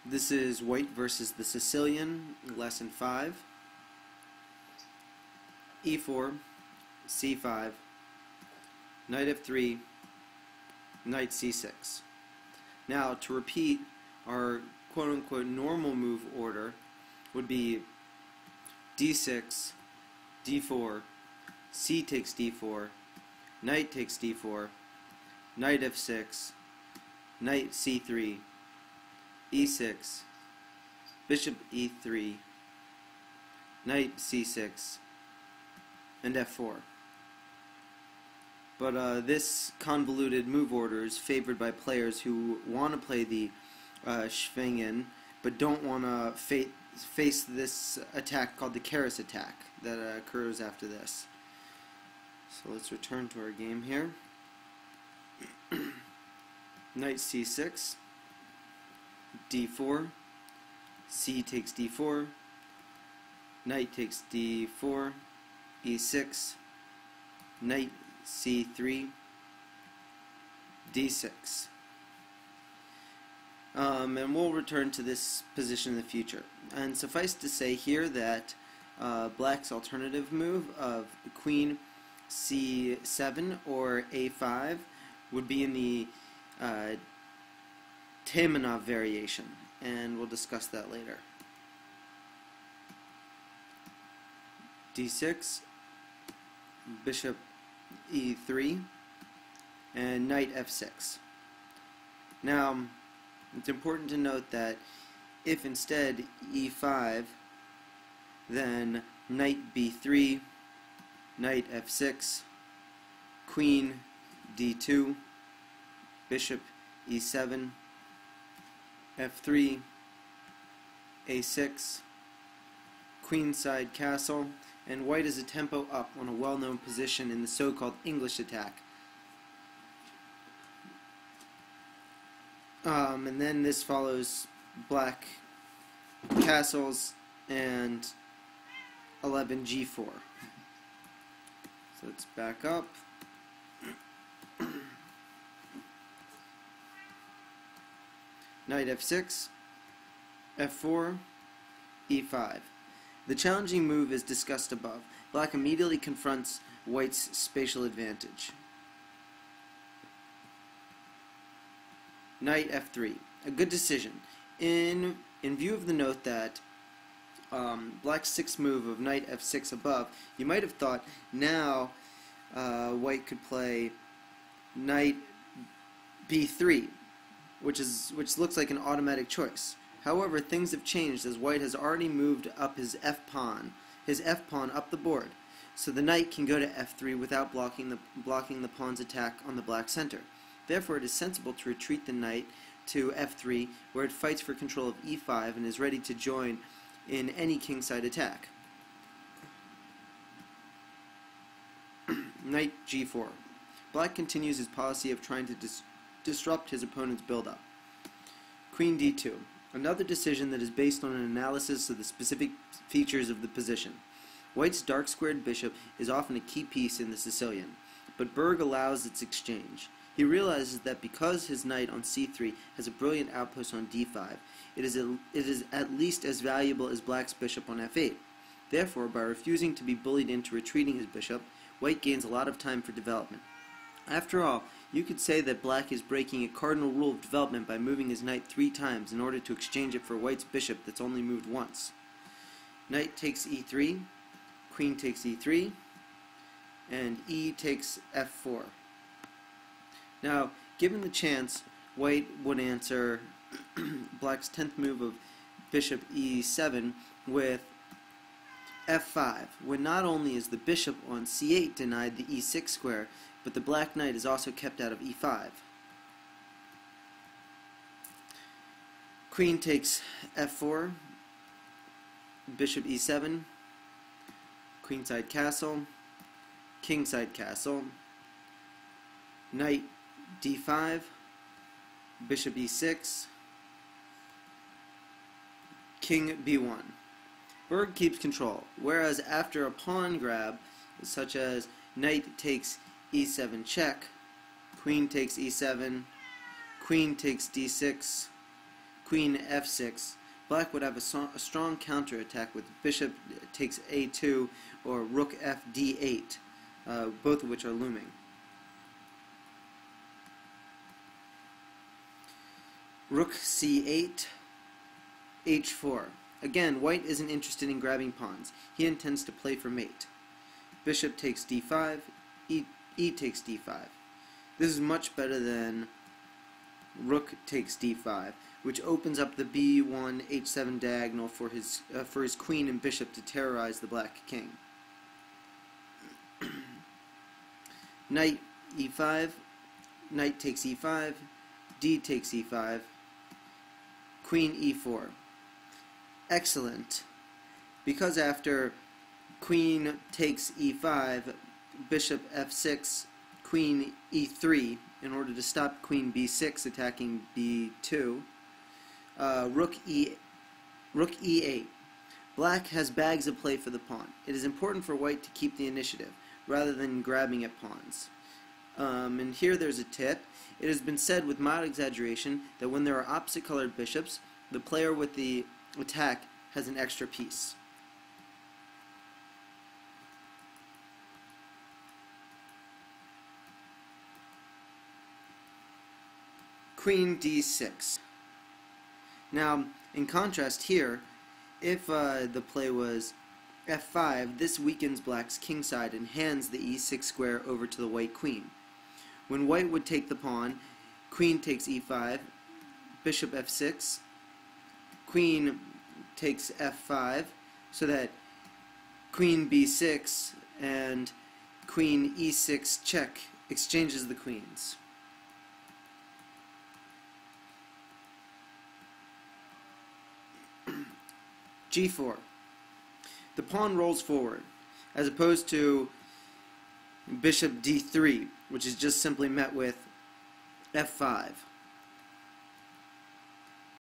This is White versus the Sicilian, Lesson 5. E4, C5, Knight F3, Knight C6. Now, to repeat, our quote-unquote normal move order would be D6, D4, C takes D4, Knight takes D4, Knight F6, Knight C3, E6, Bishop E3, Knight C6, and F4. But this convoluted move order is favored by players who want to play the Schwingen, but don't want to face this attack called the Keras attack that occurs after this. So let's return to our game here. Knight C6, D4, C takes D4, Knight takes D4, E6, Knight C3, D6. And we'll return to this position in the future. And suffice to say here that Black's alternative move of Queen C7 or A5 would be in the Taimanov variation, and we'll discuss that later. D6, Bishop E3, and Knight F6. Now, it's important to note that if instead E5, then Knight B3, Knight F6, Queen D2, Bishop E7, F3, A6, queenside castle, and White is a tempo up on a well-known position in the so-called English attack. And then this follows Black castles and 11 G4. So let's back up. Knight F6, F4, E5. The challenging move is discussed above. Black immediately confronts White's spatial advantage. Knight F3. A good decision. In view of the note that Black's sixth move of Knight F6 above, you might have thought now White could play Knight B3, which looks like an automatic choice. However, things have changed as White has already moved up his f-pawn up the board, so the knight can go to f3 without blocking the pawn's attack on the black center. Therefore, it is sensible to retreat the knight to f3, where it fights for control of e5 and is ready to join in any kingside attack. Knight g4. Black continues his policy of trying to disrupt his opponent's build-up. Queen d2. Another decision that is based on an analysis of the specific features of the position. White's dark-squared bishop is often a key piece in the Sicilian, but Berg allows its exchange. He realizes that because his knight on c3 has a brilliant outpost on d5, it is at least as valuable as Black's bishop on f8. Therefore, by refusing to be bullied into retreating his bishop, White gains a lot of time for development. After all, you could say that Black is breaking a cardinal rule of development by moving his knight 3 times in order to exchange it for White's bishop that's only moved once. Knight takes e3, Queen takes e3, and e takes f4. Now, given the chance, White would answer Black's 10th move of Bishop e7 with f5, when not only is the bishop on c8 denied the e6 square, but the black knight is also kept out of e5. Queen takes f4, Bishop e7, queenside castle, kingside castle, Knight d5, Bishop e6, King b1. Berg keeps control, whereas after a pawn grab, such as Knight takes e7 check, Queen takes e7, Queen takes d6, queen f6, black would have a strong counterattack with bishop takes a2 or rook f d8, both of which are looming. Rook c8, h4. Again, white isn't interested in grabbing pawns. He intends to play for mate. Bishop takes d5, e takes d5. This is much better than rook takes d5, which opens up the b1 h7 diagonal for his queen and bishop to terrorize the black king. Knight e5, knight takes e5, d takes e5, queen e4. Excellent, because after queen takes e5, bishop f6, queen e3, in order to stop queen b6 attacking b2, rook e8. Black has bags of play for the pawn. It is important for white to keep the initiative, rather than grabbing at pawns. And here there's a tip. It has been said with mild exaggeration that when there are opposite colored bishops, the player with the attack has an extra piece. Queen d6. Now, in contrast here, if the play was f5, this weakens black's kingside and hands the e6 square over to the white queen. When white would take the pawn, queen takes e5, bishop f6, queen takes f5, so that queen b6 and queen e6 check exchanges the queens. g4. The pawn rolls forward, as opposed to bishop d3, which is just simply met with f5.